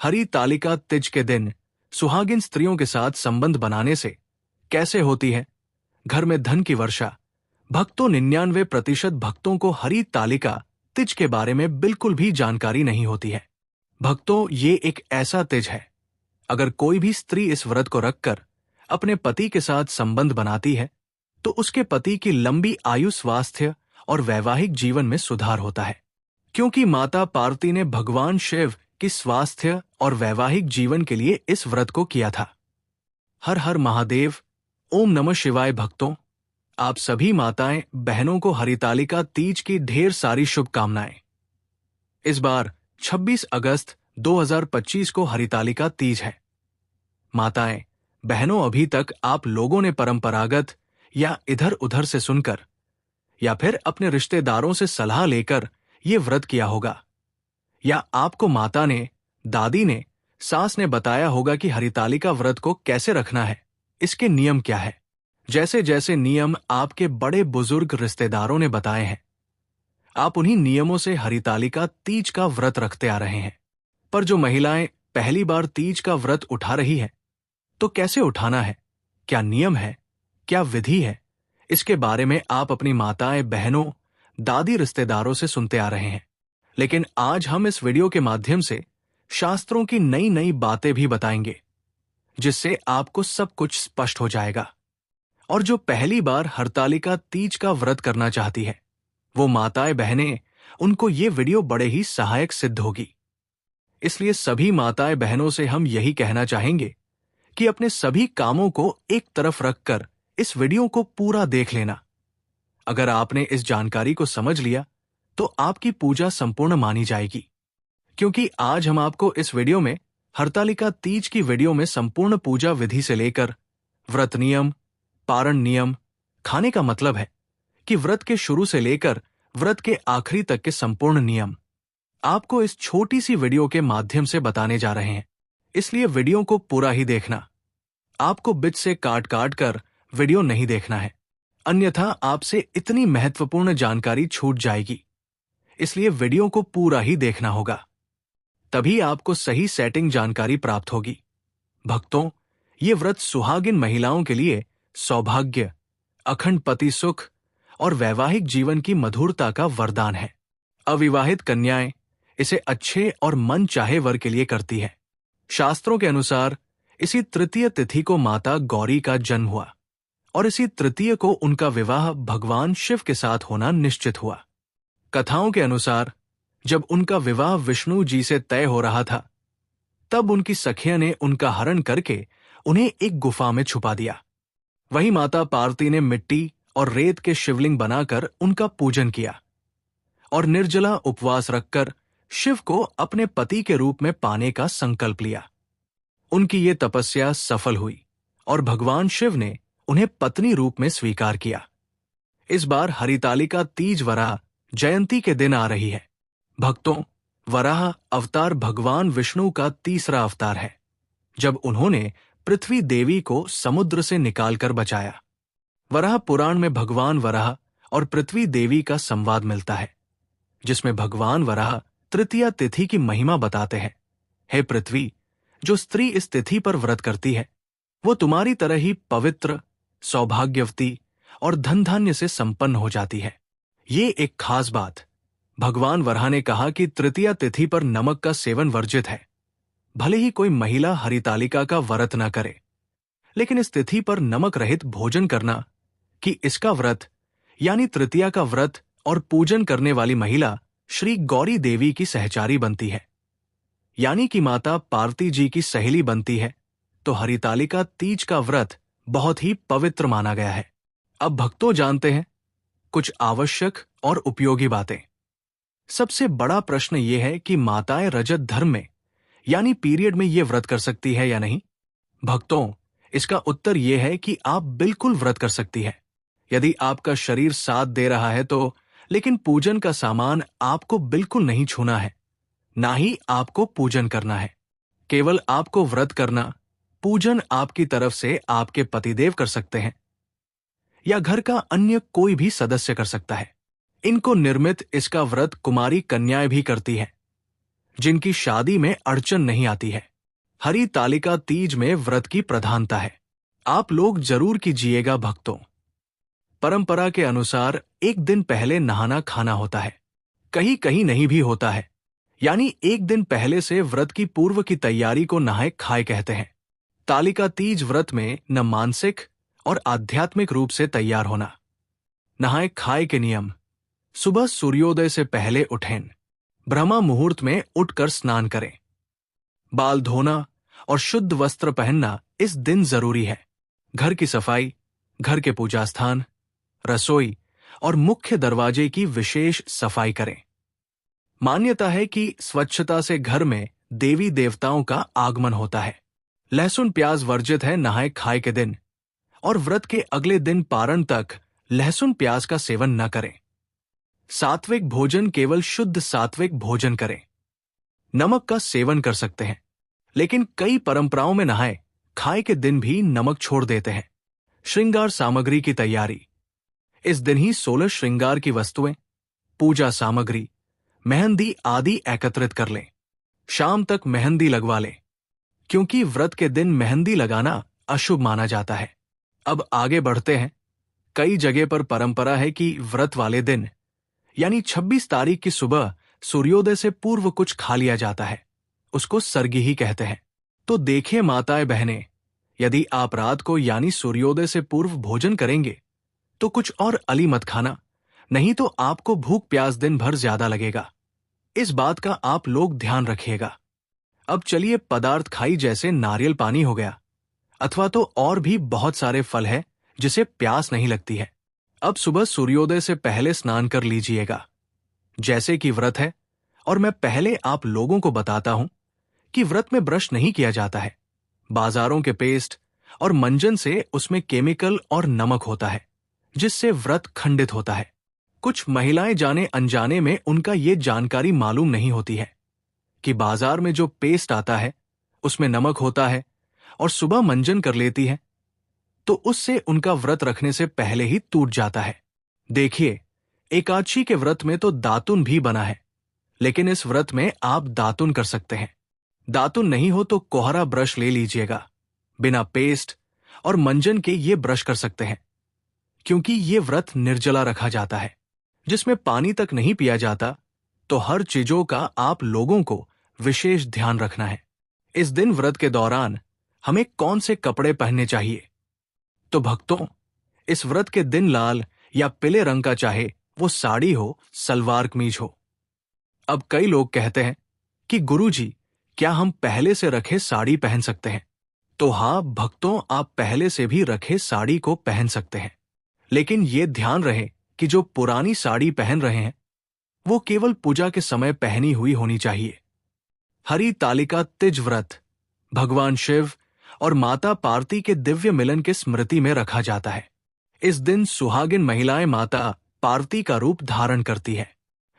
हरितालिका तीज के दिन सुहागिन स्त्रियों के साथ संबंध बनाने से कैसे होती है घर में धन की वर्षा। भक्तों 99% भक्तों को हरितालिका तीज के बारे में बिल्कुल भी जानकारी नहीं होती है। भक्तों, ये एक ऐसा तीज है, अगर कोई भी स्त्री इस व्रत को रखकर अपने पति के साथ संबंध बनाती है तो उसके पति की लंबी आयु, स्वास्थ्य और वैवाहिक जीवन में सुधार होता है, क्योंकि माता पार्वती ने भगवान शिव की स्वास्थ्य और वैवाहिक जीवन के लिए इस व्रत को किया था। हर हर महादेव, ओम नमः शिवाय। भक्तों, आप सभी माताएं बहनों को हरितालिका तीज की ढेर सारी शुभकामनाएं। इस बार 26 अगस्त 2025 को हरितालिका तीज है। माताएं बहनों, अभी तक आप लोगों ने परंपरागत या इधर उधर से सुनकर या फिर अपने रिश्तेदारों से सलाह लेकर ये व्रत किया होगा, या आपको माता ने, दादी ने, सास ने बताया होगा कि हरितालिका व्रत को कैसे रखना है, इसके नियम क्या है। जैसे जैसे नियम आपके बड़े बुजुर्ग रिश्तेदारों ने बताए हैं, आप उन्हीं नियमों से हरितालिका तीज का व्रत रखते आ रहे हैं। पर जो महिलाएं पहली बार तीज का व्रत उठा रही हैं, तो कैसे उठाना है, क्या नियम है, क्या विधि है, इसके बारे में आप अपनी माताएं, बहनों, दादी, रिश्तेदारों से सुनते आ रहे हैं। लेकिन आज हम इस वीडियो के माध्यम से शास्त्रों की नई नई बातें भी बताएंगे, जिससे आपको सब कुछ स्पष्ट हो जाएगा। और जो पहली बार हरितालिका तीज का व्रत करना चाहती है, वो माताएं, बहनें, उनको ये वीडियो बड़े ही सहायक सिद्ध होगी। इसलिए सभी माताएं बहनों से हम यही कहना चाहेंगे कि अपने सभी कामों को एक तरफ रखकर इस वीडियो को पूरा देख लेना। अगर आपने इस जानकारी को समझ लिया तो आपकी पूजा संपूर्ण मानी जाएगी, क्योंकि आज हम आपको इस वीडियो में हरितालिका तीज की वीडियो में संपूर्ण पूजा विधि से लेकर व्रत नियम, पारण नियम, खाने का मतलब है कि व्रत के शुरू से लेकर व्रत के आखिरी तक के संपूर्ण नियम आपको इस छोटी सी वीडियो के माध्यम से बताने जा रहे हैं। इसलिए वीडियो को पूरा ही देखना। आपको बीच से काट काट कर वीडियो नहीं देखना है, अन्यथा आपसे इतनी महत्वपूर्ण जानकारी छूट जाएगी। इसलिए वीडियो को पूरा ही देखना होगा, तभी आपको सही सेटिंग जानकारी प्राप्त होगी। भक्तों, ये व्रत सुहागिन महिलाओं के लिए सौभाग्य, अखंड पति सुख और वैवाहिक जीवन की मधुरता का वरदान है। अविवाहित कन्याएं इसे अच्छे और मन चाहे वर के लिए करती है। शास्त्रों के अनुसार इसी तृतीय तिथि को माता गौरी का जन्म हुआ और इसी तृतीय को उनका विवाह भगवान शिव के साथ होना निश्चित हुआ। कथाओं के अनुसार जब उनका विवाह विष्णु जी से तय हो रहा था, तब उनकी सखिया ने उनका हरण करके उन्हें एक गुफा में छुपा दिया। वहीं माता पार्वती ने मिट्टी और रेत के शिवलिंग बनाकर उनका पूजन किया और निर्जला उपवास रखकर शिव को अपने पति के रूप में पाने का संकल्प लिया। उनकी ये तपस्या सफल हुई और भगवान शिव ने उन्हें पत्नी रूप में स्वीकार किया। इस बार हरितालिका तीज वराह जयंती के दिन आ रही है। भक्तों, वराह अवतार भगवान विष्णु का तीसरा अवतार है, जब उन्होंने पृथ्वी देवी को समुद्र से निकालकर बचाया। वराह पुराण में भगवान वराह और पृथ्वी देवी का संवाद मिलता है, जिसमें भगवान वराह तृतीया तिथि की महिमा बताते हैं। हे पृथ्वी, जो स्त्री इस तिथि पर व्रत करती है, वो तुम्हारी तरह ही पवित्र, सौभाग्यवती और धन धान्य से संपन्न हो जाती है। ये एक खास बात। भगवान वराह ने कहा कि तृतीया तिथि पर नमक का सेवन वर्जित है। भले ही कोई महिला हरितालिका का व्रत न करे, लेकिन इस तिथि पर नमक रहित भोजन करना कि इसका व्रत यानी तृतीया का व्रत और पूजन करने वाली महिला श्री गौरी देवी की सहचारी बनती है, यानी कि माता पार्वती जी की सहेली बनती है। तो हरितालिका तीज का व्रत बहुत ही पवित्र माना गया है। अब भक्तों, जानते हैं कुछ आवश्यक और उपयोगी बातें। सबसे बड़ा प्रश्न यह है कि माताएं रजत धर्म में यानी पीरियड में ये व्रत कर सकती है या नहीं। भक्तों, इसका उत्तर यह है कि आप बिल्कुल व्रत कर सकती है, यदि आपका शरीर साथ दे रहा है तो। लेकिन पूजन का सामान आपको बिल्कुल नहीं छूना है, ना ही आपको पूजन करना है। केवल आपको व्रत करना, पूजन आपकी तरफ से आपके पतिदेव कर सकते हैं या घर का अन्य कोई भी सदस्य कर सकता है। इनको निर्मित इसका व्रत कुमारी कन्याएं भी करती हैं। जिनकी शादी में अड़चन नहीं आती है। हरी तालिका तीज में व्रत की प्रधानता है। आप लोग जरूर कीजिएगा भक्तों। परंपरा के अनुसार एक दिन पहले नहाना खाना होता है, कहीं कहीं नहीं भी होता है। यानी एक दिन पहले से व्रत की पूर्व की तैयारी को नहाए खाए कहते हैं। तालिका तीज व्रत में न मानसिक और आध्यात्मिक रूप से तैयार होना। नहाए खाए के नियम। सुबह सूर्योदय से पहले उठें, ब्रह्मा मुहूर्त में उठकर स्नान करें। बाल धोना और शुद्ध वस्त्र पहनना इस दिन जरूरी है। घर की सफाई, घर के पूजा स्थान, रसोई और मुख्य दरवाजे की विशेष सफाई करें। मान्यता है कि स्वच्छता से घर में देवी देवताओं का आगमन होता है। लहसुन प्याज वर्जित है नहाए खाए के दिन, और व्रत के अगले दिन पारण तक लहसुन प्याज का सेवन न करें। सात्विक भोजन केवल शुद्ध सात्विक भोजन करें। नमक का सेवन कर सकते हैं, लेकिन कई परंपराओं में नहाए खाए के दिन भी नमक छोड़ देते हैं। श्रृंगार सामग्री की तैयारी। इस दिन ही 16 श्रृंगार की वस्तुएं, पूजा सामग्री, मेहंदी आदि एकत्रित कर लें। शाम तक मेहंदी लगवा लें, क्योंकि व्रत के दिन मेहंदी लगाना अशुभ माना जाता है। अब आगे बढ़ते हैं। कई जगह पर परंपरा है कि व्रत वाले दिन यानी 26 तारीख की सुबह सूर्योदय से पूर्व कुछ खा लिया जाता है। उसको सरगी ही कहते हैं। तो देखिए माताएं बहनें, यदि आप रात को यानी सूर्योदय से पूर्व भोजन करेंगे तो कुछ और अली मत खाना, नहीं तो आपको भूख प्यास दिन भर ज्यादा लगेगा। इस बात का आप लोग ध्यान रखिएगा। अब चलिए पदार्थ खाई जैसे नारियल पानी हो गया, अथवा तो और भी बहुत सारे फल है जिसे प्यास नहीं लगती है। अब सुबह सूर्योदय से पहले स्नान कर लीजिएगा, जैसे कि व्रत है। और मैं पहले आप लोगों को बताता हूं कि व्रत में ब्रश नहीं किया जाता है। बाजारों के पेस्ट और मंजन से उसमें केमिकल और नमक होता है, जिससे व्रत खंडित होता है। कुछ महिलाएं जाने अनजाने में उनका ये जानकारी मालूम नहीं होती है कि बाजार में जो पेस्ट आता है उसमें नमक होता है, और सुबह मंजन कर लेती है तो उससे उनका व्रत रखने से पहले ही टूट जाता है। देखिए, एकादशी के व्रत में तो दातुन भी बना है, लेकिन इस व्रत में आप दातुन कर सकते हैं। दातुन नहीं हो तो कोहरा ब्रश ले लीजिएगा। बिना पेस्ट और मंजन के ये ब्रश कर सकते हैं, क्योंकि ये व्रत निर्जला रखा जाता है, जिसमें पानी तक नहीं पिया जाता। तो हर चीजों का आप लोगों को विशेष ध्यान रखना है। इस दिन व्रत के दौरान हमें कौन से कपड़े पहनने चाहिए? तो भक्तों, इस व्रत के दिन लाल या पीले रंग का, चाहे वो साड़ी हो, सलवार कमीज हो। अब कई लोग कहते हैं कि गुरुजी, क्या हम पहले से रखे साड़ी पहन सकते हैं? तो हाँ भक्तों, आप पहले से भी रखे साड़ी को पहन सकते हैं, लेकिन ये ध्यान रहे कि जो पुरानी साड़ी पहन रहे हैं वो केवल पूजा के समय पहनी हुई होनी चाहिए। हरी तालिका तिज व्रत भगवान शिव और माता पार्वती के दिव्य मिलन के स्मृति में रखा जाता है। इस दिन सुहागिन महिलाएं माता पार्वती का रूप धारण करती है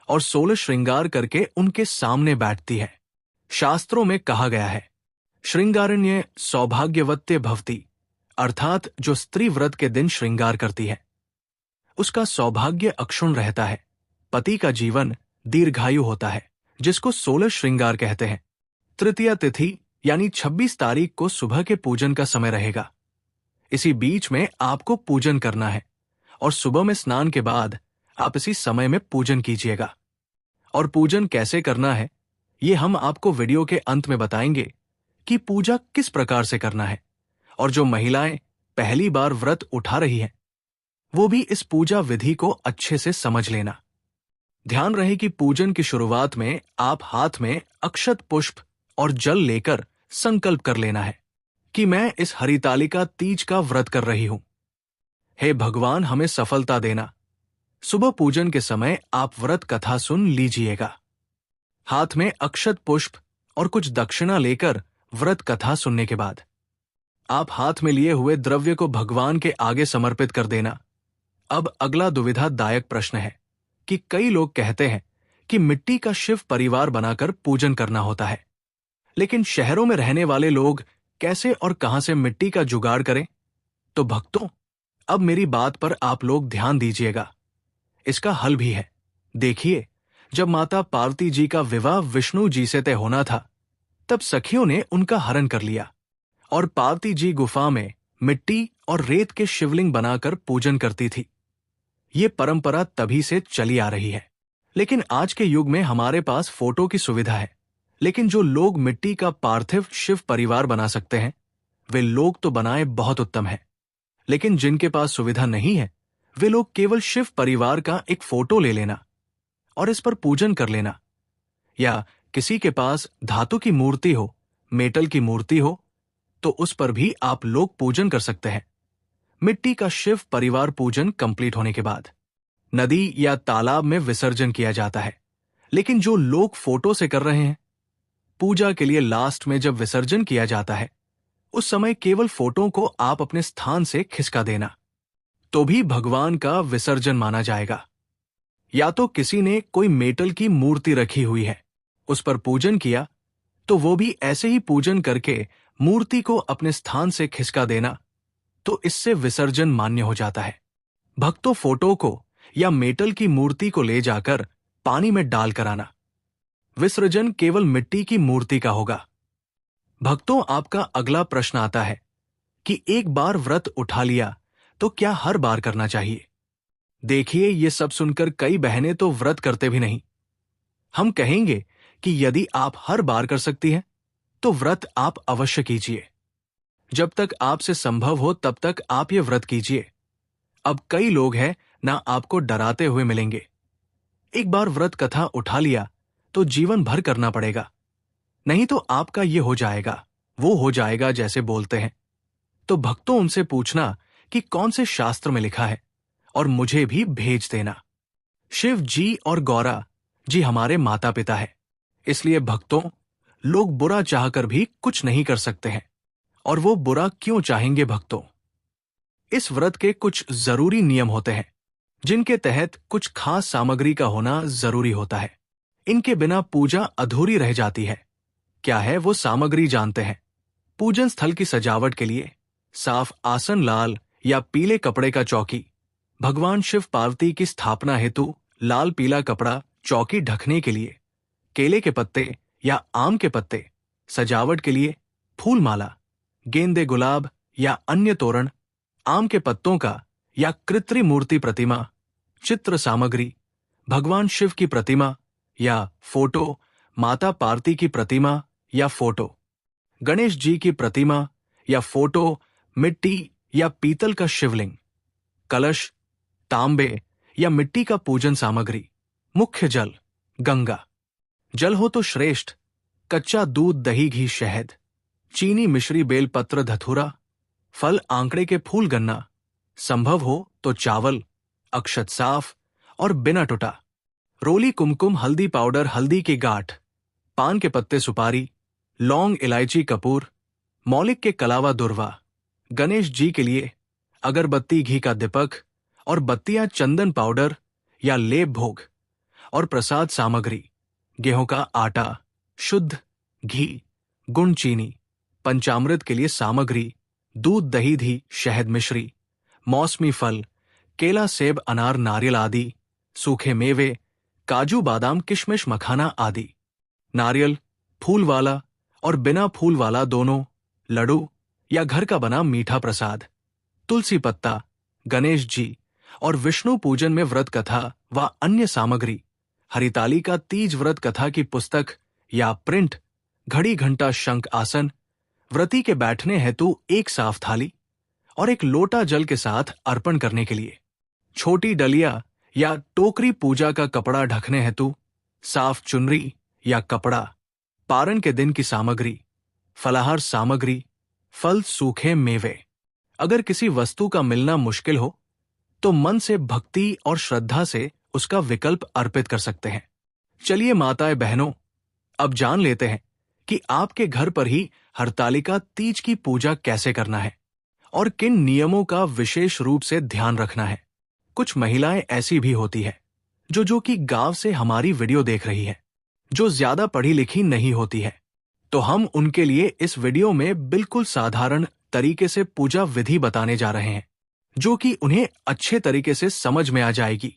और 16 श्रृंगार करके उनके सामने बैठती है। शास्त्रों में कहा गया है, श्रृंगारण्य सौभाग्यवत्य भवति, अर्थात जो स्त्री व्रत के दिन श्रृंगार करती है उसका सौभाग्य अक्षुण्ण रहता है, पति का जीवन दीर्घायु होता है, जिसको 16 श्रृंगार कहते हैं। तृतीया तिथि यानी 26 तारीख को सुबह के पूजन का समय रहेगा। इसी बीच में आपको पूजन करना है, और सुबह में स्नान के बाद आप इसी समय में पूजन कीजिएगा। और पूजन कैसे करना है ये हम आपको वीडियो के अंत में बताएंगे कि पूजा किस प्रकार से करना है। और जो महिलाएं पहली बार व्रत उठा रही हैं वो भी इस पूजा विधि को अच्छे से समझ लेना। ध्यान रहे कि पूजन की शुरुआत में आप हाथ में अक्षत पुष्प और जल लेकर संकल्प कर लेना है कि मैं इस हरितालिका तीज का व्रत कर रही हूं। हे भगवान, हमें सफलता देना। सुबह पूजन के समय आप व्रत कथा सुन लीजिएगा। हाथ में अक्षत पुष्प और कुछ दक्षिणा लेकर व्रत कथा सुनने के बाद आप हाथ में लिए हुए द्रव्य को भगवान के आगे समर्पित कर देना। अब अगला दुविधादायक प्रश्न है कि कई लोग कहते हैं कि मिट्टी का शिव परिवार बनाकर पूजन करना होता है, लेकिन शहरों में रहने वाले लोग कैसे और कहां से मिट्टी का जुगाड़ करें? तो भक्तों, अब मेरी बात पर आप लोग ध्यान दीजिएगा। इसका हल भी है। देखिए, जब माता पार्वती जी का विवाह विष्णु जी से तय होना था, तब सखियों ने उनका हरण कर लिया और पार्वती जी गुफा में मिट्टी और रेत के शिवलिंग बनाकर पूजन करती थी। ये परंपरा तभी से चली आ रही है। लेकिन आज के युग में हमारे पास फोटो की सुविधा है, लेकिन जो लोग मिट्टी का पार्थिव शिव परिवार बना सकते हैं, वे लोग तो बनाए बहुत उत्तम है। लेकिन जिनके पास सुविधा नहीं है, वे लोग केवल शिव परिवार का एक फोटो ले लेना और इस पर पूजन कर लेना, या किसी के पास धातु की मूर्ति हो, मेटल की मूर्ति हो, तो उस पर भी आप लोग पूजन कर सकते हैं। मिट्टी का शिव परिवार पूजन कंप्लीट होने के बाद नदी या तालाब में विसर्जन किया जाता है। लेकिन जो लोग फोटो से कर रहे हैं, पूजा के लिए लास्ट में जब विसर्जन किया जाता है, उस समय केवल फोटो को आप अपने स्थान से खिसका देना, तो भी भगवान का विसर्जन माना जाएगा। या तो किसी ने कोई मेटल की मूर्ति रखी हुई है, उस पर पूजन किया, तो वो भी ऐसे ही पूजन करके मूर्ति को अपने स्थान से खिसका देना, तो इससे विसर्जन मान्य हो जाता है। भक्तों फोटो को या मेटल की मूर्ति को ले जाकर पानी में डाल कर आना। विसर्जन केवल मिट्टी की मूर्ति का होगा। भक्तों, आपका अगला प्रश्न आता है कि एक बार व्रत उठा लिया तो क्या हर बार करना चाहिए? देखिए, ये सब सुनकर कई बहनें तो व्रत करते भी नहीं। हम कहेंगे कि यदि आप हर बार कर सकती हैं, तो व्रत आप अवश्य कीजिए। जब तक आपसे संभव हो तब तक आप ये व्रत कीजिए। अब कई लोग हैं ना आपको डराते हुए मिलेंगे। एक बार व्रत कथा उठा लिया तो जीवन भर करना पड़ेगा, नहीं तो आपका ये हो जाएगा, वो हो जाएगा जैसे बोलते हैं। तो भक्तों, उनसे पूछना कि कौन से शास्त्र में लिखा है और मुझे भी भेज देना। शिव जी और गौरा जी हमारे माता पिता है, इसलिए भक्तों, लोग बुरा चाहकर भी कुछ नहीं कर सकते हैं। और वो बुरा क्यों चाहेंगे भक्तों? इस व्रत के कुछ जरूरी नियम होते हैं, जिनके तहत कुछ खास सामग्री का होना जरूरी होता है। इनके बिना पूजा अधूरी रह जाती है। क्या है वो सामग्री जानते हैं? पूजन स्थल की सजावट के लिए साफ आसन, लाल या पीले कपड़े का चौकी, भगवान शिव पार्वती की स्थापना हेतु लाल पीला कपड़ा चौकी ढकने के लिए, केले के पत्ते या आम के पत्ते, सजावट के लिए फूल माला, गेंदे, गुलाब या अन्य तोरण, आम के पत्तों का या कृत्रिम मूर्ति प्रतिमा, चित्र सामग्री, भगवान शिव की प्रतिमा या फोटो, माता पार्वती की प्रतिमा या फोटो, गणेश जी की प्रतिमा या फोटो, मिट्टी या पीतल का शिवलिंग, कलश, तांबे या मिट्टी का पूजन सामग्री, मुख्य जल, गंगा। जल हो तो श्रेष्ठ, कच्चा दूध, दही, घी, शहद, चीनी, मिश्री, बेलपत्र, धतूरा, फल, आंकड़े के फूल, गन्ना, संभव हो तो चावल, अक्षत साफ और बिना टुटा, रोली, कुमकुम, हल्दी पाउडर, हल्दी की गांठ, पान के पत्ते, सुपारी, लौंग, इलायची, कपूर, मौलिक के कलावा, दुर्वा। गणेश जी के लिए अगरबत्ती, घी का दीपक और बत्तियां, चंदन पाउडर या लेप भोग। और प्रसाद सामग्री, गेहूं का आटा, शुद्ध घी, गुड़, चीनी। पंचामृत के लिए सामग्री, दूध, दही, धी, शहद, मिश्री, मौसमी फल, केला, सेब, अनार, नारियल आदि, सूखे मेवे, काजू, बादाम, किशमिश, मखाना आदि। नारियल, फूल वाला और बिना फूल वाला दोनों, लड्डू या घर का बना मीठा प्रसाद, तुलसी पत्ता। गणेश जी और विष्णु पूजन में व्रत कथा व अन्य सामग्री, हरिताली का तीज व्रत कथा की पुस्तक या प्रिंट, घड़ी, घंटा, शंख, आसन, व्रती के बैठने हेतु एक साफ थाली और एक लोटा जल के साथ अर्पण करने के लिए, छोटी डलिया या टोकरी, पूजा का कपड़ा ढकने हेतु साफ चुनरी या कपड़ा, पारण के दिन की सामग्री, फलाहार सामग्री, फल, सूखे मेवे। अगर किसी वस्तु का मिलना मुश्किल हो तो मन से भक्ति और श्रद्धा से उसका विकल्प अर्पित कर सकते हैं। चलिए माताएं, बहनों, अब जान लेते हैं कि आपके घर पर ही हरतालिका तीज की पूजा कैसे करना है और किन नियमों का विशेष रूप से ध्यान रखना है। कुछ महिलाएं ऐसी भी होती है जो कि गांव से हमारी वीडियो देख रही है, जो ज्यादा पढ़ी लिखी नहीं होती है, तो हम उनके लिए इस वीडियो में बिल्कुल साधारण तरीके से पूजा विधि बताने जा रहे हैं, जो कि उन्हें अच्छे तरीके से समझ में आ जाएगी।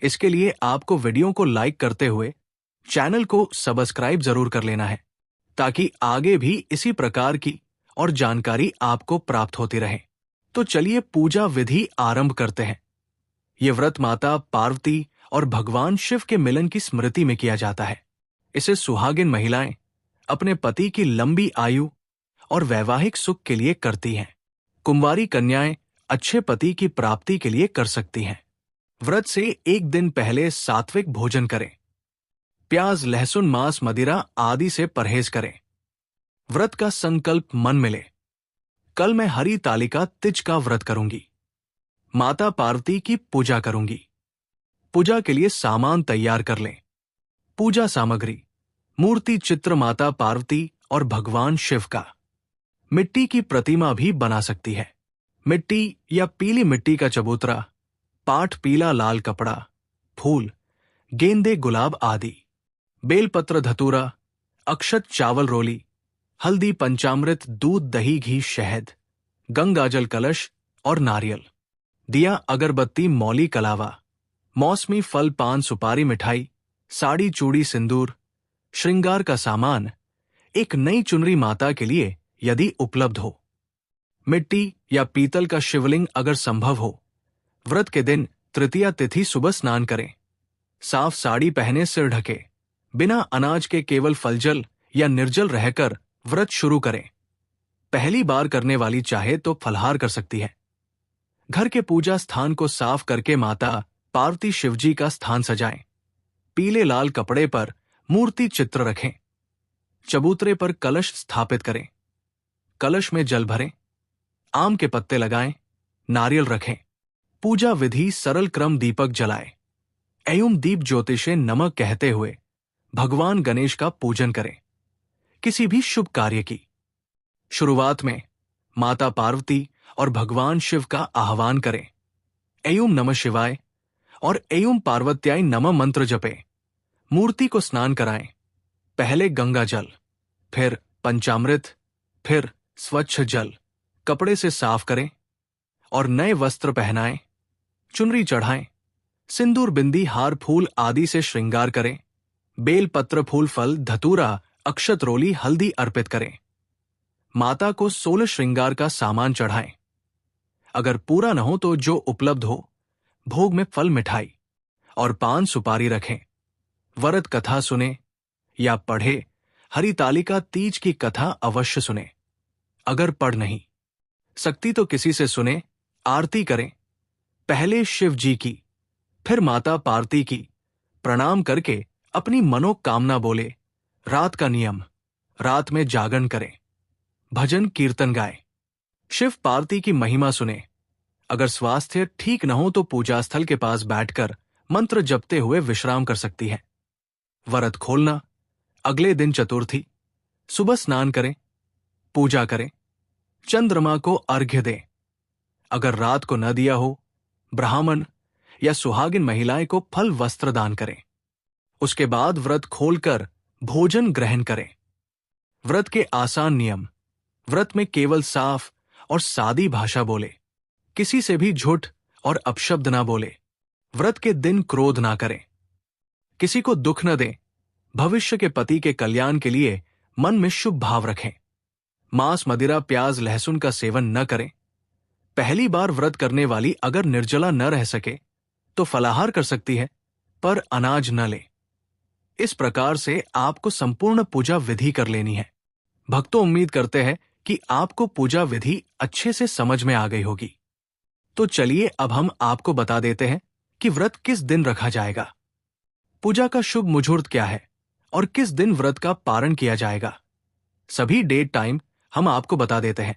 इसके लिए आपको वीडियो को लाइक करते हुए चैनल को सब्सक्राइब जरूर कर लेना है, ताकि आगे भी इसी प्रकार की और जानकारी आपको प्राप्त होती रहे। तो चलिए पूजा विधि आरंभ करते हैं। ये व्रत माता पार्वती और भगवान शिव के मिलन की स्मृति में किया जाता है। इसे सुहागिन महिलाएं अपने पति की लंबी आयु और वैवाहिक सुख के लिए करती हैं। कुंवारी कन्याएं अच्छे पति की प्राप्ति के लिए कर सकती हैं। व्रत से एक दिन पहले सात्विक भोजन करें। प्याज, लहसुन, मांस, मदिरा आदि से परहेज करें। व्रत का संकल्प मन में ले। कल मैं हरी तालिका तिज का व्रत करूंगी। माता पार्वती की पूजा करूंगी। पूजा के लिए सामान तैयार कर लें। पूजा सामग्री: मूर्ति चित्र माता पार्वती और भगवान शिव का। मिट्टी की प्रतिमा भी बना सकती है। मिट्टी या पीली मिट्टी का चबूतरा, पाट, पीला लाल कपड़ा, फूल, गेंदे, गुलाब आदि। बेलपत्र, धतूरा, अक्षत, चावल रोली, हल्दी, पंचामृत, दूध, दही, घी, शहद, गंगाजल, कलश और नारियल। दिया, अगरबत्ती, मौली, कलावा, मौसमी फल, पान, सुपारी, मिठाई, साड़ी, चूड़ी, सिंदूर, श्रृंगार का सामान, एक नई चुनरी माता के लिए यदि उपलब्ध हो। मिट्टी या पीतल का शिवलिंग अगर संभव हो। व्रत के दिन तृतीया तिथि सुबह स्नान करें। साफ साड़ी पहने, सिर ढके, बिना अनाज के केवल फलजल या निर्जल रहकर व्रत शुरू करें। पहली बार करने वाली चाहे तो फलाहार कर सकती है। घर के पूजा स्थान को साफ करके माता पार्वती शिवजी का स्थान सजाएं। पीले लाल कपड़े पर मूर्ति चित्र रखें। चबूतरे पर कलश स्थापित करें। कलश में जल भरें। आम के पत्ते लगाएं। नारियल रखें। पूजा विधि: सरल क्रम दीपक जलाएं। एवं दीप ज्योतिषे नमः कहते हुए भगवान गणेश का पूजन करें। किसी भी शुभ कार्य की शुरुआत में माता पार्वती और भगवान शिव का आह्वान करें। एवं नमः शिवाय और एवं पार्वत्याय नमः मंत्र जपें। मूर्ति को स्नान कराएं। पहले गंगा जल, फिर पंचामृत, फिर स्वच्छ जल। कपड़े से साफ करें और नए वस्त्र पहनाएं। चुनरी चढ़ाएं। सिंदूर, बिंदी, हार, फूल आदि से श्रृंगार करें। बेल पत्र, फूल, फल, धतूरा, अक्षत, रोली, हल्दी अर्पित करें। माता को 16 श्रृंगार का सामान चढ़ाएं। अगर पूरा न हो तो जो उपलब्ध हो, भोग में फल, मिठाई और पान सुपारी रखें। वरद कथा सुने या पढ़े। हरि तालिका तीज की कथा अवश्य सुने। अगर पढ़ नहीं सकती तो किसी से सुने। आरती करें। पहले शिव जी की, फिर माता पार्वती की। प्रणाम करके अपनी मनोकामना बोले। रात का नियम: रात में जागरण करें। भजन कीर्तन गाएं। शिव पार्वती की महिमा सुने। अगर स्वास्थ्य ठीक न हो तो पूजा स्थल के पास बैठकर मंत्र जपते हुए विश्राम कर सकती है। व्रत खोलना: अगले दिन चतुर्थी, सुबह स्नान करें, पूजा करें, चंद्रमा को अर्घ्य दें। अगर रात को न दिया हो, ब्राह्मण या सुहागिन महिलाएं को फल वस्त्र दान करें। उसके बाद व्रत खोलकर भोजन ग्रहण करें। व्रत के आसान नियम: व्रत में केवल साफ और सादी भाषा बोले। किसी से भी झूठ और अपशब्द ना बोले। व्रत के दिन क्रोध ना करें। किसी को दुख न दें। भविष्य के पति के कल्याण के लिए मन में शुभ भाव रखें। मांस, मदिरा, प्याज, लहसुन का सेवन न करें। पहली बार व्रत करने वाली अगर निर्जला न रह सके तो फलाहार कर सकती है, पर अनाज न ले। इस प्रकार से आपको संपूर्ण पूजा विधि कर लेनी है। भक्तों उम्मीद करते हैं कि आपको पूजा विधि अच्छे से समझ में आ गई होगी। तो चलिए अब हम आपको बता देते हैं कि व्रत किस दिन रखा जाएगा, पूजा का शुभ मुहूर्त क्या है और किस दिन व्रत का पारण किया जाएगा। सभी डेट टाइम हम आपको बता देते हैं।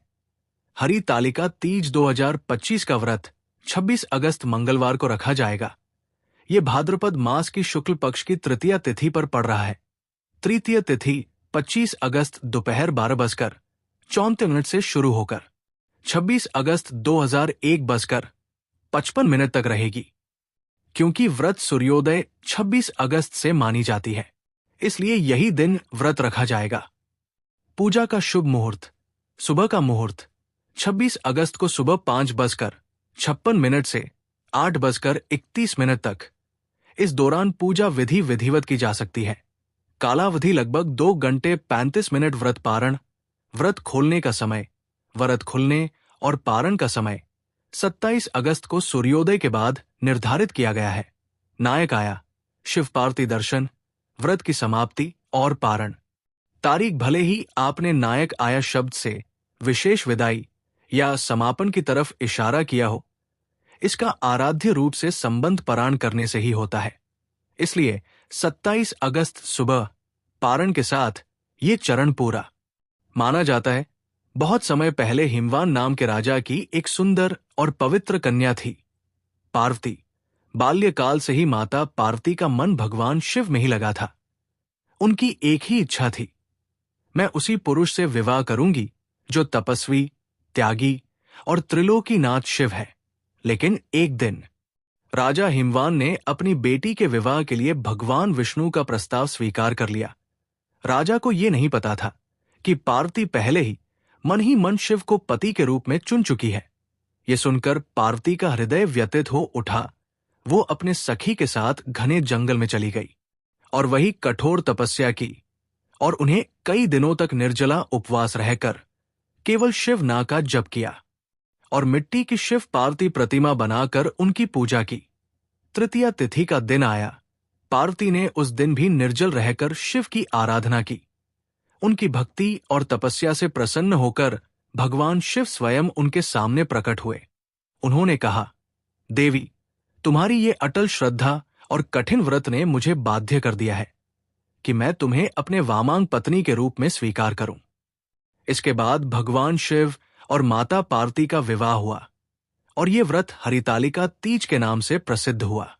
हरि तालिका तीज 2025 का व्रत 26 अगस्त मंगलवार को रखा जाएगा। ये भाद्रपद मास की शुक्ल पक्ष की तृतीया तिथि पर पड़ रहा है। तृतीय तिथि 25 अगस्त दोपहर 12:34 से शुरू होकर 26 अगस्त 2001 55 तक रहेगी। क्योंकि व्रत सूर्योदय 26 अगस्त से मानी जाती है, इसलिए यही दिन व्रत रखा जाएगा। पूजा का शुभ मुहूर्त: सुबह का मुहूर्त 26 अगस्त को सुबह 5:56 से 8:31 तक। इस दौरान पूजा विधि विधिवत की जा सकती है। कालावधि लगभग 2 घंटे 35 मिनट। व्रत पारण, व्रत खोलने का समय, व्रत खुलने और पारण का समय 27 अगस्त को सूर्योदय के बाद निर्धारित किया गया है। नायक आया, शिव पार्वती दर्शन, व्रत की समाप्ति और पारण तारीख। भले ही आपने नायक आया शब्द से विशेष विदाई या समापन की तरफ इशारा किया हो, इसका आराध्य रूप से संबंध पारायण करने से ही होता है। इसलिए 27 अगस्त सुबह पारण के साथ ये चरण पूरा माना जाता है। बहुत समय पहले हिमवान नाम के राजा की एक सुंदर और पवित्र कन्या थी, पार्वती। बाल्यकाल से ही माता पार्वती का मन भगवान शिव में ही लगा था। उनकी एक ही इच्छा थी, मैं उसी पुरुष से विवाह करूंगी जो तपस्वी, त्यागी और त्रिलोकीनाथ शिव है। लेकिन एक दिन राजा हिमवान ने अपनी बेटी के विवाह के लिए भगवान विष्णु का प्रस्ताव स्वीकार कर लिया। राजा को यह नहीं पता था कि पार्वती पहले ही मन शिव को पति के रूप में चुन चुकी है। यह सुनकर पार्वती का हृदय व्यथित हो उठा। वो अपने सखी के साथ घने जंगल में चली गई और वही कठोर तपस्या की और उन्हें कई दिनों तक निर्जला उपवास रहकर केवल शिव नाम का जप किया और मिट्टी की शिव पार्वती प्रतिमा बनाकर उनकी पूजा की। तृतीया तिथि का दिन आया। पार्वती ने उस दिन भी निर्जल रहकर शिव की आराधना की। उनकी भक्ति और तपस्या से प्रसन्न होकर भगवान शिव स्वयं उनके सामने प्रकट हुए। उन्होंने कहा, देवी, तुम्हारी ये अटल श्रद्धा और कठिन व्रत ने मुझे बाध्य कर दिया है कि मैं तुम्हें अपने वामांग पत्नी के रूप में स्वीकार करूं। इसके बाद भगवान शिव और माता पार्वती का विवाह हुआ और ये व्रत हरितालिका तीज के नाम से प्रसिद्ध हुआ।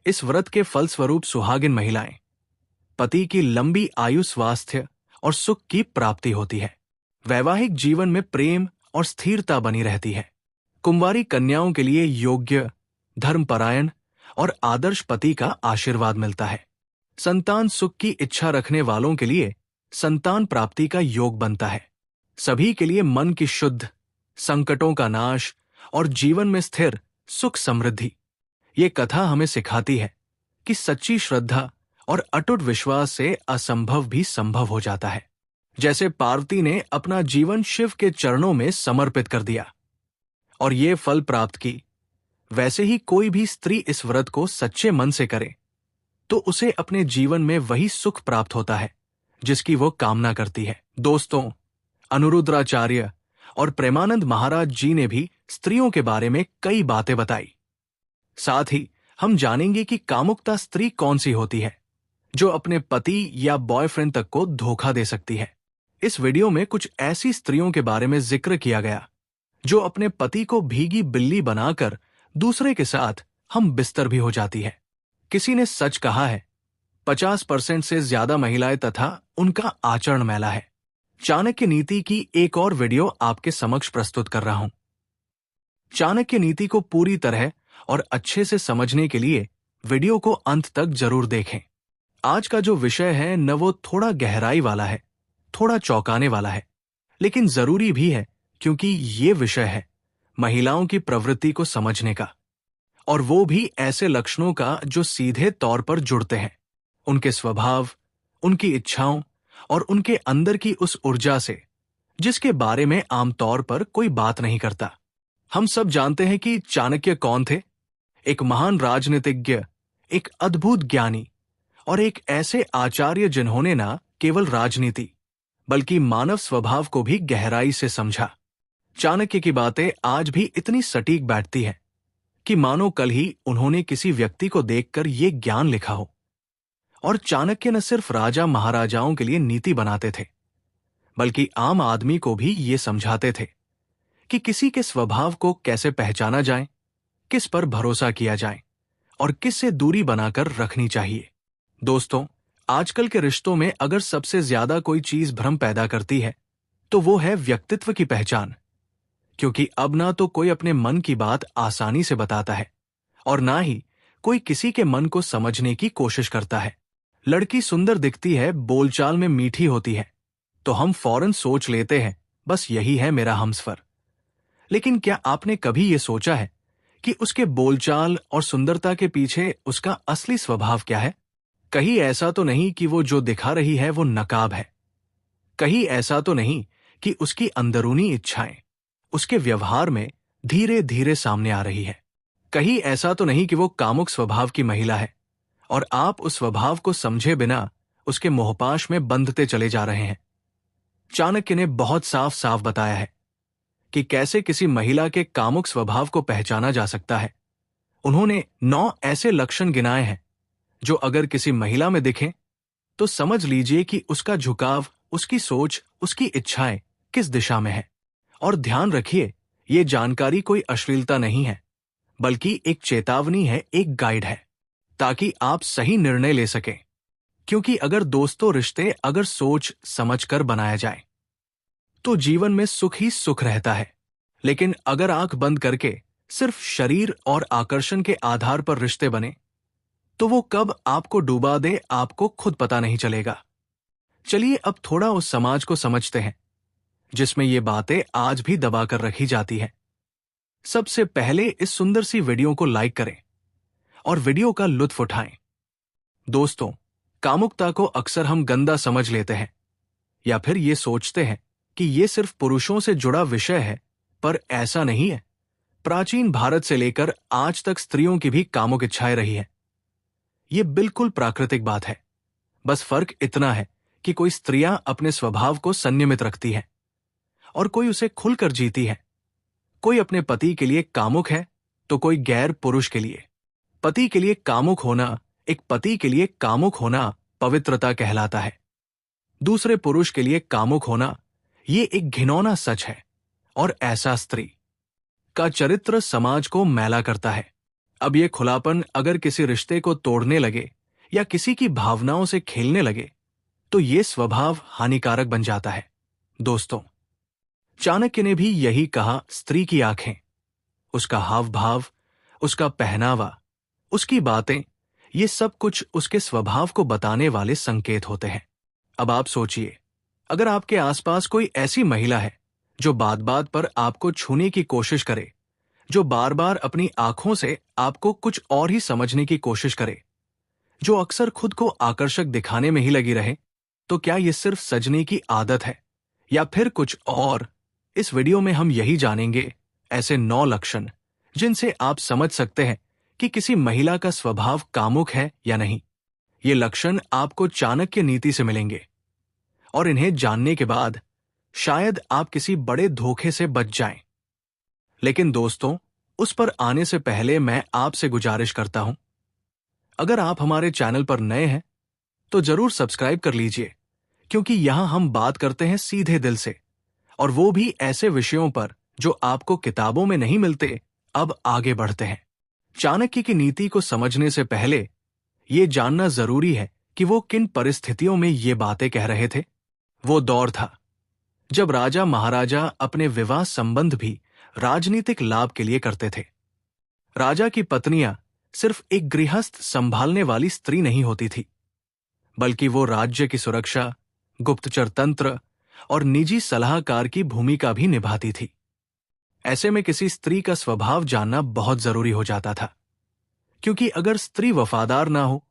इस व्रत के फलस्वरूप सुहागिन महिलाएं पति की लंबी आयु, स्वास्थ्य और सुख की प्राप्ति होती है। वैवाहिक जीवन में प्रेम और स्थिरता बनी रहती है। कुंवारी कन्याओं के लिए योग्य, धर्मपरायण और आदर्श पति का आशीर्वाद मिलता है। संतान सुख की इच्छा रखने वालों के लिए संतान प्राप्ति का योग बनता है। सभी के लिए मन की शुद्ध, संकटों का नाश और जीवन में स्थिर सुख समृद्धि। ये कथा हमें सिखाती है कि सच्ची श्रद्धा और अटूट विश्वास से असंभव भी संभव हो जाता है। जैसे पार्वती ने अपना जीवन शिव के चरणों में समर्पित कर दिया और ये फल प्राप्त की, वैसे ही कोई भी स्त्री इस व्रत को सच्चे मन से करे तो उसे अपने जीवन में वही सुख प्राप्त होता है जिसकी वो कामना करती है। दोस्तों, अनुरुद्राचार्य और प्रेमानंद महाराज जी ने भी स्त्रियों के बारे में कई बातें बताई। साथ ही हम जानेंगे कि कामुकता स्त्री कौन सी होती है जो अपने पति या बॉयफ्रेंड तक को धोखा दे सकती है। इस वीडियो में कुछ ऐसी स्त्रियों के बारे में जिक्र किया गया जो अपने पति को भीगी बिल्ली बनाकर दूसरे के साथ हम बिस्तर भी हो जाती है। किसी ने सच कहा है, 50% से ज्यादा महिलाएं तथा उनका आचरण मैला है। चाणक्य नीति की एक और वीडियो आपके समक्ष प्रस्तुत कर रहा हूं। चाणक्य नीति को पूरी तरह और अच्छे से समझने के लिए वीडियो को अंत तक जरूर देखें। आज का जो विषय है न वो थोड़ा गहराई वाला है, थोड़ा चौंकाने वाला है, लेकिन जरूरी भी है क्योंकि ये विषय है महिलाओं की प्रवृत्ति को समझने का, और वो भी ऐसे लक्षणों का जो सीधे तौर पर जुड़ते हैं उनके स्वभाव, उनकी इच्छाओं और उनके अंदर की उस ऊर्जा से जिसके बारे में आमतौर पर कोई बात नहीं करता। हम सब जानते हैं कि चाणक्य कौन थे। एक महान राजनीतिज्ञ, एक अद्भुत ज्ञानी और एक ऐसे आचार्य जिन्होंने न केवल राजनीति बल्कि मानव स्वभाव को भी गहराई से समझा। चाणक्य की बातें आज भी इतनी सटीक बैठती है कि मानो कल ही उन्होंने किसी व्यक्ति को देखकर ये ज्ञान लिखा हो। और चाणक्य न सिर्फ राजा महाराजाओं के लिए नीति बनाते थे बल्कि आम आदमी को भी ये समझाते थे कि किसी के स्वभाव को कैसे पहचाना जाए, किस पर भरोसा किया जाए और किस से दूरी बनाकर रखनी चाहिए। दोस्तों, आजकल के रिश्तों में अगर सबसे ज्यादा कोई चीज भ्रम पैदा करती है तो वो है व्यक्तित्व की पहचान। क्योंकि अब ना तो कोई अपने मन की बात आसानी से बताता है और ना ही कोई किसी के मन को समझने की कोशिश करता है। लड़की सुंदर दिखती है, बोलचाल में मीठी होती है तो हम फौरन सोच लेते हैं बस यही है मेरा हमसफर। लेकिन क्या आपने कभी ये सोचा है कि उसके बोलचाल और सुंदरता के पीछे उसका असली स्वभाव क्या है। कहीं ऐसा तो नहीं कि वो जो दिखा रही है वो नकाब है। कहीं ऐसा तो नहीं कि उसकी अंदरूनी इच्छाएं उसके व्यवहार में धीरे धीरे सामने आ रही है। कहीं ऐसा तो नहीं कि वो कामुक स्वभाव की महिला है और आप उस स्वभाव को समझे बिना उसके मोहपाश में बंधते चले जा रहे हैं। चाणक्य ने बहुत साफ साफ बताया है कि कैसे किसी महिला के कामुक स्वभाव को पहचाना जा सकता है। उन्होंने 9 ऐसे लक्षण गिनाए हैं जो अगर किसी महिला में दिखें तो समझ लीजिए कि उसका झुकाव, उसकी सोच, उसकी इच्छाएं किस दिशा में है। और ध्यान रखिए, ये जानकारी कोई अश्लीलता नहीं है, बल्कि एक चेतावनी है, एक गाइड है, ताकि आप सही निर्णय ले सकें। क्योंकि अगर दोस्तों रिश्ते अगर सोच समझकर बनाया जाए तो जीवन में सुख ही सुख रहता है। लेकिन अगर आंख बंद करके सिर्फ शरीर और आकर्षण के आधार पर रिश्ते बने तो वो कब आपको डुबा दे आपको खुद पता नहीं चलेगा। चलिए अब थोड़ा उस समाज को समझते हैं जिसमें ये बातें आज भी दबाकर रखी जाती है। सबसे पहले इस सुंदर सी वीडियो को लाइक करें और वीडियो का लुत्फ उठाएं। दोस्तों, कामुकता को अक्सर हम गंदा समझ लेते हैं या फिर ये सोचते हैं कि ये सिर्फ पुरुषों से जुड़ा विषय है, पर ऐसा नहीं है। प्राचीन भारत से लेकर आज तक स्त्रियों की भी कामुक इच्छाएं रही है। ये बिल्कुल प्राकृतिक बात है। बस फर्क इतना है कि कोई स्त्रियां अपने स्वभाव को संयमित रखती हैं और कोई उसे खुलकर जीती है। कोई अपने पति के लिए कामुक है तो कोई गैर पुरुष के लिए। पति के लिए कामुक होना, एक पति के लिए कामुक होना पवित्रता कहलाता है। दूसरे पुरुष के लिए कामुक होना ये एक घिनौना सच है और ऐसा स्त्री का चरित्र समाज को मैला करता है। अब ये खुलापन अगर किसी रिश्ते को तोड़ने लगे या किसी की भावनाओं से खेलने लगे तो ये स्वभाव हानिकारक बन जाता है। दोस्तों, चाणक्य ने भी यही कहा। स्त्री की आंखें, उसका हाव भाव, उसका पहनावा, उसकी बातें, ये सब कुछ उसके स्वभाव को बताने वाले संकेत होते हैं। अब आप सोचिए, अगर आपके आसपास कोई ऐसी महिला है जो बात बात पर आपको छूने की कोशिश करे, जो बार बार अपनी आंखों से आपको कुछ और ही समझने की कोशिश करे, जो अक्सर खुद को आकर्षक दिखाने में ही लगी रहे, तो क्या ये सिर्फ सजने की आदत है या फिर कुछ और? इस वीडियो में हम यही जानेंगे, ऐसे 9 लक्षण जिनसे आप समझ सकते हैं कि किसी महिला का स्वभाव कामुक है या नहीं। ये लक्षण आपको चाणक्य नीति से मिलेंगे और इन्हें जानने के बाद शायद आप किसी बड़े धोखे से बच जाएं। लेकिन दोस्तों, उस पर आने से पहले मैं आपसे गुजारिश करता हूं, अगर आप हमारे चैनल पर नए हैं तो जरूर सब्सक्राइब कर लीजिए, क्योंकि यहां हम बात करते हैं सीधे दिल से, और वो भी ऐसे विषयों पर जो आपको किताबों में नहीं मिलते। अब आगे बढ़ते हैं। चाणक्य की नीति को समझने से पहले ये जानना जरूरी है कि वो किन परिस्थितियों में ये बातें कह रहे थे। वो दौर था जब राजा महाराजा अपने विवाह संबंध भी राजनीतिक लाभ के लिए करते थे। राजा की पत्नियां सिर्फ एक गृहस्थ संभालने वाली स्त्री नहीं होती थी, बल्कि वो राज्य की सुरक्षा, गुप्तचर तंत्र और निजी सलाहकार की भूमिका भी निभाती थी। ऐसे में किसी स्त्री का स्वभाव जानना बहुत जरूरी हो जाता था, क्योंकि अगर स्त्री वफादार ना हो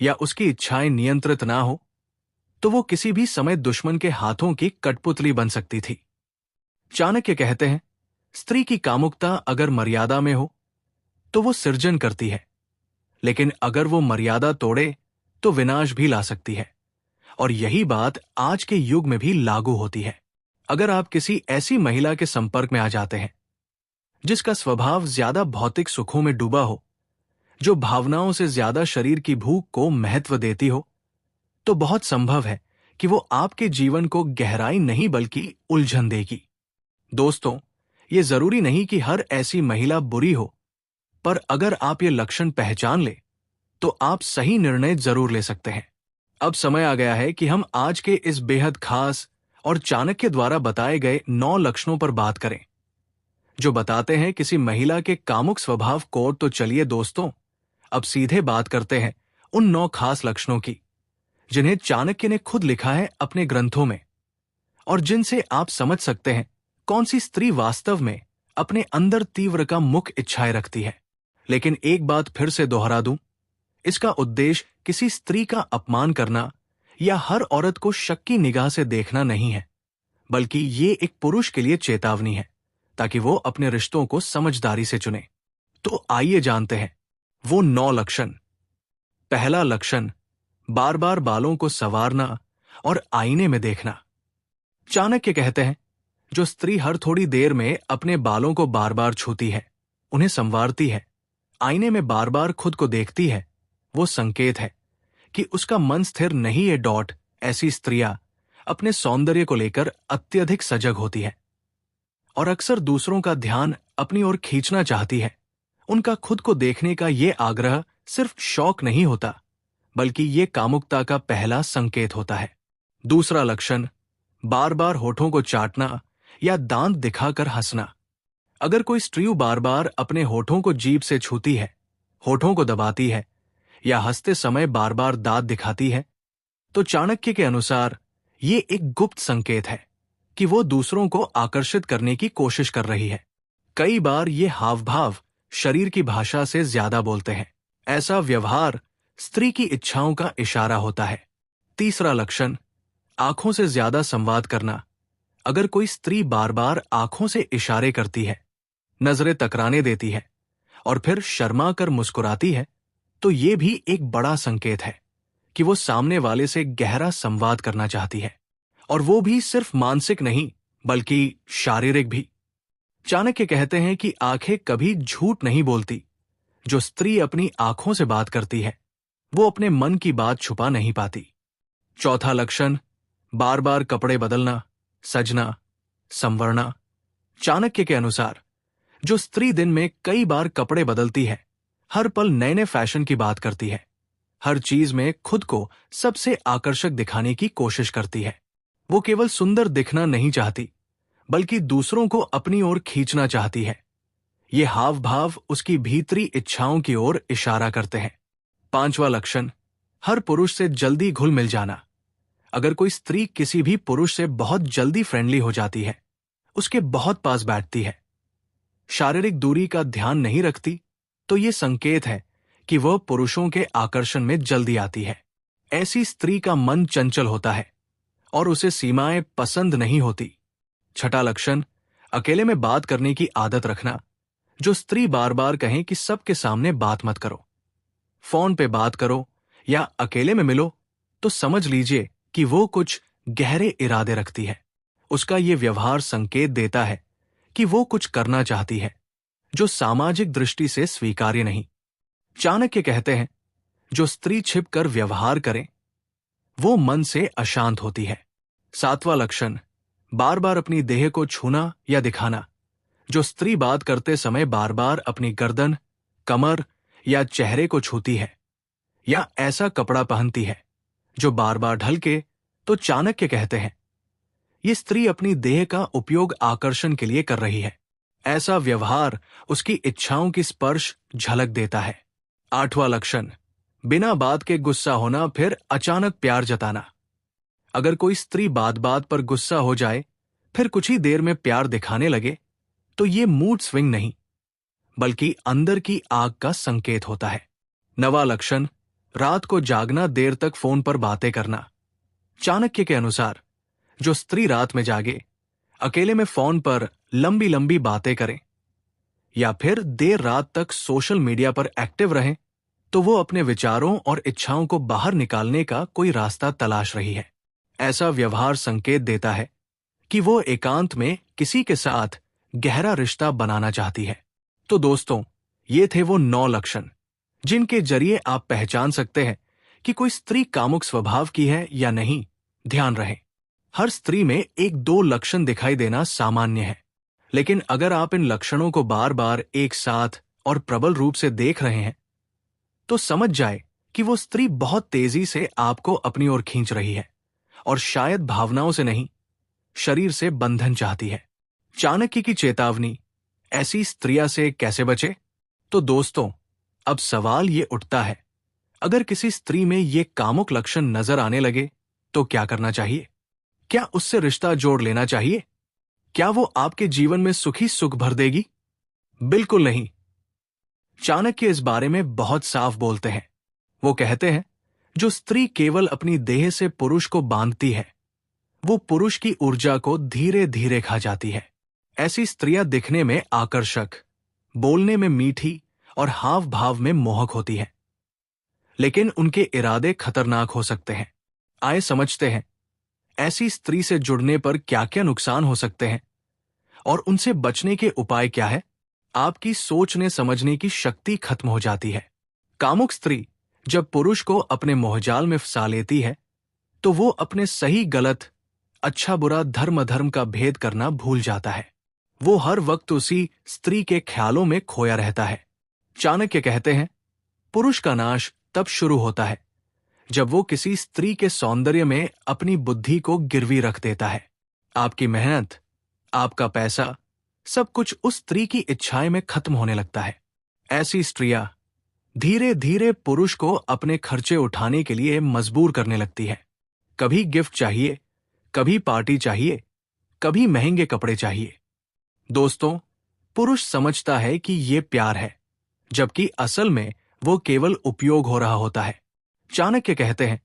या उसकी इच्छाएं नियंत्रित ना हो तो वो किसी भी समय दुश्मन के हाथों की कठपुतली बन सकती थी। चाणक्य कहते हैं, स्त्री की कामुकता अगर मर्यादा में हो तो वो सृजन करती है, लेकिन अगर वो मर्यादा तोड़े तो विनाश भी ला सकती है। और यही बात आज के युग में भी लागू होती है। अगर आप किसी ऐसी महिला के संपर्क में आ जाते हैं जिसका स्वभाव ज्यादा भौतिक सुखों में डूबा हो, जो भावनाओं से ज्यादा शरीर की भूख को महत्व देती हो, तो बहुत संभव है कि वो आपके जीवन को गहराई नहीं बल्कि उलझन देगी। दोस्तों, ये जरूरी नहीं कि हर ऐसी महिला बुरी हो, पर अगर आप ये लक्षण पहचान ले तो आप सही निर्णय जरूर ले सकते हैं। अब समय आ गया है कि हम आज के इस बेहद खास और चाणक्य द्वारा बताए गए 9 लक्षणों पर बात करें जो बताते हैं किसी महिला के कामुक स्वभाव को। तो चलिए दोस्तों, अब सीधे बात करते हैं उन 9 खास लक्षणों की जिन्हें चाणक्य ने खुद लिखा है अपने ग्रंथों में, और जिनसे आप समझ सकते हैं कौन सी स्त्री वास्तव में अपने अंदर तीव्र का मुख इच्छाएं रखती है। लेकिन एक बात फिर से दोहरा दूं, इसका उद्देश्य किसी स्त्री का अपमान करना या हर औरत को शक की निगाह से देखना नहीं है, बल्कि ये एक पुरुष के लिए चेतावनी है ताकि वो अपने रिश्तों को समझदारी से चुने। तो आइए जानते हैं वो 9 लक्षण। पहला लक्षण, बार बार बालों को संवारना और आईने में देखना। चाणक्य कहते हैं, जो स्त्री हर थोड़ी देर में अपने बालों को बार बार छूती है, उन्हें संवारती है, आईने में बार बार खुद को देखती है, वो संकेत है कि उसका मन स्थिर नहीं है। ऐसी स्त्रियां अपने सौंदर्य को लेकर अत्यधिक सजग होती है और अक्सर दूसरों का ध्यान अपनी ओर खींचना चाहती है। उनका खुद को देखने का ये आग्रह सिर्फ शौक नहीं होता, बल्कि ये कामुकता का पहला संकेत होता है। दूसरा लक्षण, बार बार होठों को चाटना या दांत दिखाकर हंसना। अगर कोई स्त्री बार बार अपने होठों को जीभ से छूती है, होठों को दबाती है या हंसते समय बार बार दांत दिखाती है, तो चाणक्य के अनुसार ये एक गुप्त संकेत है कि वो दूसरों को आकर्षित करने की कोशिश कर रही है। कई बार ये हाव भाव शरीर की भाषा से ज्यादा बोलते हैं। ऐसा व्यवहार स्त्री की इच्छाओं का इशारा होता है। तीसरा लक्षण, आंखों से ज्यादा संवाद करना। अगर कोई स्त्री बार बार आंखों से इशारे करती है, नजरें टकराने देती है और फिर शर्मा कर मुस्कुराती है, तो ये भी एक बड़ा संकेत है कि वो सामने वाले से गहरा संवाद करना चाहती है, और वो भी सिर्फ मानसिक नहीं बल्कि शारीरिक भी। चाणक्य कहते हैं कि आंखें कभी झूठ नहीं बोलती। जो स्त्री अपनी आंखों से बात करती है, वो अपने मन की बात छुपा नहीं पाती। चौथा लक्षण, बार बार कपड़े बदलना, सजना, संवरना। चाणक्य के अनुसार जो स्त्री दिन में कई बार कपड़े बदलती है, हर पल नए नए फैशन की बात करती है, हर चीज में खुद को सबसे आकर्षक दिखाने की कोशिश करती है, वो केवल सुंदर दिखना नहीं चाहती, बल्कि दूसरों को अपनी ओर खींचना चाहती है। ये हाव भाव उसकी भीतरी इच्छाओं की ओर इशारा करते हैं। पांचवा लक्षण, हर पुरुष से जल्दी घुल मिल जाना। अगर कोई स्त्री किसी भी पुरुष से बहुत जल्दी फ्रेंडली हो जाती है, उसके बहुत पास बैठती है, शारीरिक दूरी का ध्यान नहीं रखती, तो ये संकेत है कि वह पुरुषों के आकर्षण में जल्दी आती है। ऐसी स्त्री का मन चंचल होता है और उसे सीमाएं पसंद नहीं होती। छठा लक्षण, अकेले में बात करने की आदत रखना। जो स्त्री बार बार कहें कि सबके सामने बात मत करो, फोन पे बात करो या अकेले में मिलो, तो समझ लीजिए कि वो कुछ गहरे इरादे रखती है। उसका ये व्यवहार संकेत देता है कि वो कुछ करना चाहती है जो सामाजिक दृष्टि से स्वीकार्य नहीं। चाणक्य कहते हैं, जो स्त्री छिपकर व्यवहार करे, वो मन से अशांत होती है। सातवां लक्षण, बार बार अपनी देह को छूना या दिखाना। जो स्त्री बात करते समय बार बार अपनी गर्दन, कमर या चेहरे को छूती है या ऐसा कपड़ा पहनती है जो बार बार ढलके, तो चाणक्य कहते हैं ये स्त्री अपनी देह का उपयोग आकर्षण के लिए कर रही है। ऐसा व्यवहार उसकी इच्छाओं की स्पर्श झलक देता है। आठवां लक्षण, बिना बात के गुस्सा होना फिर अचानक प्यार जताना। अगर कोई स्त्री बात बात पर गुस्सा हो जाए फिर कुछ ही देर में प्यार दिखाने लगे, तो ये मूड स्विंग नहीं बल्कि अंदर की आग का संकेत होता है। नवा लक्षण, रात को जागना, देर तक फोन पर बातें करना। चाणक्य के अनुसार जो स्त्री रात में जागे, अकेले में फोन पर लंबी लंबी बातें करें या फिर देर रात तक सोशल मीडिया पर एक्टिव रहें, तो वो अपने विचारों और इच्छाओं को बाहर निकालने का कोई रास्ता तलाश रही है। ऐसा व्यवहार संकेत देता है कि वो एकांत में किसी के साथ गहरा रिश्ता बनाना चाहती है। तो दोस्तों, ये थे वो 9 लक्षण जिनके जरिए आप पहचान सकते हैं कि कोई स्त्री कामुक स्वभाव की है या नहीं। ध्यान रहे, हर स्त्री में 1-2 लक्षण दिखाई देना सामान्य है, लेकिन अगर आप इन लक्षणों को बार बार एक साथ और प्रबल रूप से देख रहे हैं, तो समझ जाए कि वो स्त्री बहुत तेजी से आपको अपनी ओर खींच रही है और शायद भावनाओं से नहीं, शरीर से बंधन चाहती है। चाणक्य की चेतावनी, ऐसी स्त्रियां से कैसे बचे? तो दोस्तों, अब सवाल ये उठता है, अगर किसी स्त्री में ये कामुक लक्षण नजर आने लगे तो क्या करना चाहिए? क्या उससे रिश्ता जोड़ लेना चाहिए क्या वो आपके जीवन में सुखी सुख भर देगी? बिल्कुल नहीं। चाणक्य इस बारे में बहुत साफ बोलते हैं। वो कहते हैं, जो स्त्री केवल अपनी देह से पुरुष को बांधती है, वो पुरुष की ऊर्जा को धीरे धीरे खा जाती है। ऐसी स्त्रियां दिखने में आकर्षक, बोलने में मीठी और हाव भाव में मोहक होती हैं, लेकिन उनके इरादे खतरनाक हो सकते हैं। आइए समझते हैं, ऐसी स्त्री से जुड़ने पर क्या क्या नुकसान हो सकते हैं और उनसे बचने के उपाय क्या है। आपकी सोचने समझने की शक्ति खत्म हो जाती है। कामुक स्त्री जब पुरुष को अपने मोहजाल में फंसा लेती है, तो वो अपने सही गलत, अच्छा बुरा, धर्म अधर्म का भेद करना भूल जाता है। वो हर वक्त उसी स्त्री के ख्यालों में खोया रहता है। चाणक्य कहते हैं, पुरुष का नाश तब शुरू होता है जब वो किसी स्त्री के सौंदर्य में अपनी बुद्धि को गिरवी रख देता है। आपकी मेहनत, आपका पैसा, सब कुछ उस स्त्री की इच्छाएं में खत्म होने लगता है। ऐसी स्त्रियां धीरे धीरे पुरुष को अपने खर्चे उठाने के लिए मजबूर करने लगती है। कभी गिफ्ट चाहिए, कभी पार्टी चाहिए, कभी महंगे कपड़े चाहिए। दोस्तों, पुरुष समझता है कि ये प्यार है, जबकि असल में वो केवल उपयोग हो रहा होता है। चाणक्य कहते हैं,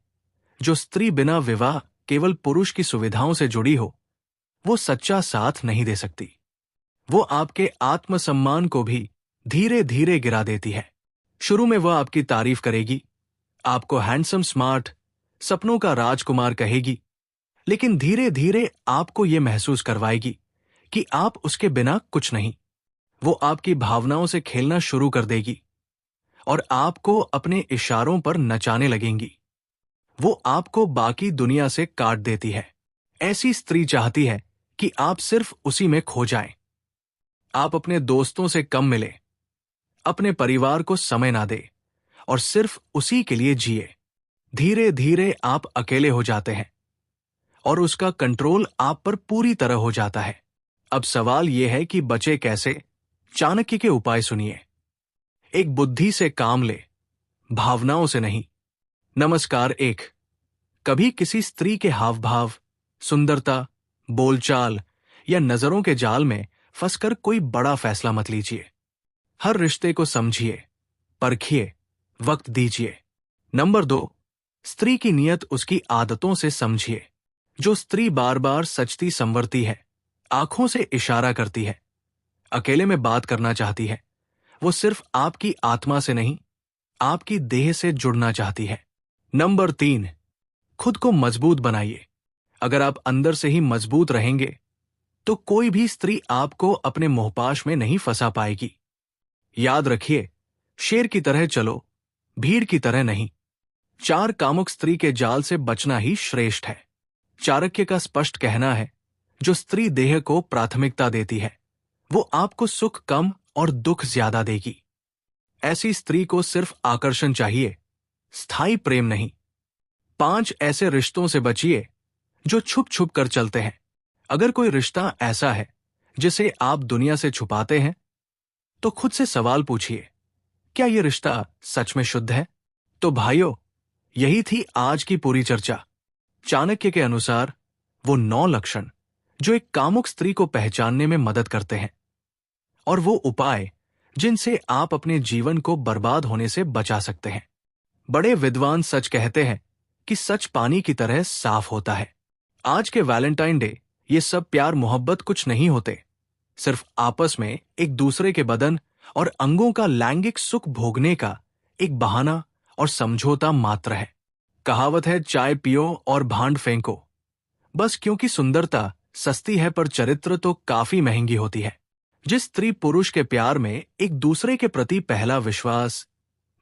जो स्त्री बिना विवाह केवल पुरुष की सुविधाओं से जुड़ी हो, वो सच्चा साथ नहीं दे सकती। वो आपके आत्मसम्मान को भी धीरे धीरे गिरा देती है। शुरू में वह आपकी तारीफ करेगी, आपको हैंडसम, स्मार्ट, सपनों का राजकुमार कहेगी, लेकिन धीरे धीरे आपको यह महसूस करवाएगी कि आप उसके बिना कुछ नहीं। वो आपकी भावनाओं से खेलना शुरू कर देगी और आपको अपने इशारों पर नचाने लगेंगी। वो आपको बाकी दुनिया से काट देती है। ऐसी स्त्री चाहती है कि आप सिर्फ उसी में खो जाएं। आप अपने दोस्तों से कम मिले, अपने परिवार को समय ना दे और सिर्फ उसी के लिए जिए। धीरे धीरे आप अकेले हो जाते हैं और उसका कंट्रोल आप पर पूरी तरह हो जाता है। अब सवाल यह है कि बचे कैसे? चाणक्य के उपाय सुनिए। एक बुद्धि से काम ले, भावनाओं से नहीं। नमस्कार। एक, कभी किसी स्त्री के हाव भाव, सुंदरता, बोलचाल या नजरों के जाल में फंसकर कोई बड़ा फैसला मत लीजिए। हर रिश्ते को समझिए, परखिए, वक्त दीजिए। नंबर 2, स्त्री की नियत उसकी आदतों से समझिए। जो स्त्री बार बार सचती संवरती है, आंखों से इशारा करती है, अकेले में बात करना चाहती है, वो सिर्फ आपकी आत्मा से नहीं, आपकी देह से जुड़ना चाहती है। नंबर 3, खुद को मजबूत बनाइए। अगर आप अंदर से ही मजबूत रहेंगे, तो कोई भी स्त्री आपको अपने मोहपाश में नहीं फंसा पाएगी। याद रखिए, शेर की तरह चलो, भीड़ की तरह नहीं। 4, कामुक स्त्री के जाल से बचना ही श्रेष्ठ है। चाणक्य का स्पष्ट कहना है, जो स्त्री देह को प्राथमिकता देती है, वो आपको सुख कम और दुख ज्यादा देगी। ऐसी स्त्री को सिर्फ आकर्षण चाहिए, स्थायी प्रेम नहीं। 5, ऐसे रिश्तों से बचिए जो छुप छुप कर चलते हैं। अगर कोई रिश्ता ऐसा है जिसे आप दुनिया से छुपाते हैं, तो खुद से सवाल पूछिए, क्या यह रिश्ता सच में शुद्ध है? तो भाइयों, यही थी आज की पूरी चर्चा। चाणक्य के अनुसार वो 9 लक्षण जो एक कामुक स्त्री को पहचानने में मदद करते हैं, और वो उपाय जिनसे आप अपने जीवन को बर्बाद होने से बचा सकते हैं। बड़े विद्वान सच कहते हैं कि सच पानी की तरह साफ होता है। आज के वैलेंटाइन डे ये सब प्यार मोहब्बत कुछ नहीं होते, सिर्फ आपस में एक दूसरे के बदन और अंगों का लैंगिक सुख भोगने का एक बहाना और समझौता मात्र है। कहावत है, चाय पियो और भांड फेंको। बस क्योंकि सुंदरता सस्ती है पर चरित्र तो काफी महंगी होती है। जिस स्त्री पुरुष के प्यार में एक दूसरे के प्रति पहला विश्वास,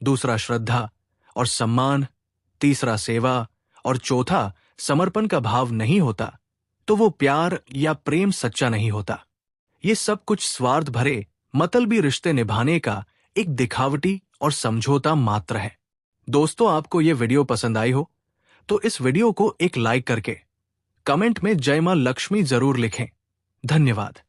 दूसरा श्रद्धा और सम्मान, तीसरा सेवा और चौथा समर्पण का भाव नहीं होता, तो वो प्यार या प्रेम सच्चा नहीं होता। ये सब कुछ स्वार्थ भरे मतलबी रिश्ते निभाने का एक दिखावटी और समझौता मात्र है। दोस्तों, आपको ये वीडियो पसंद आई हो तो इस वीडियो को एक लाइक करके कमेंट में जय मां लक्ष्मी जरूर लिखें। धन्यवाद।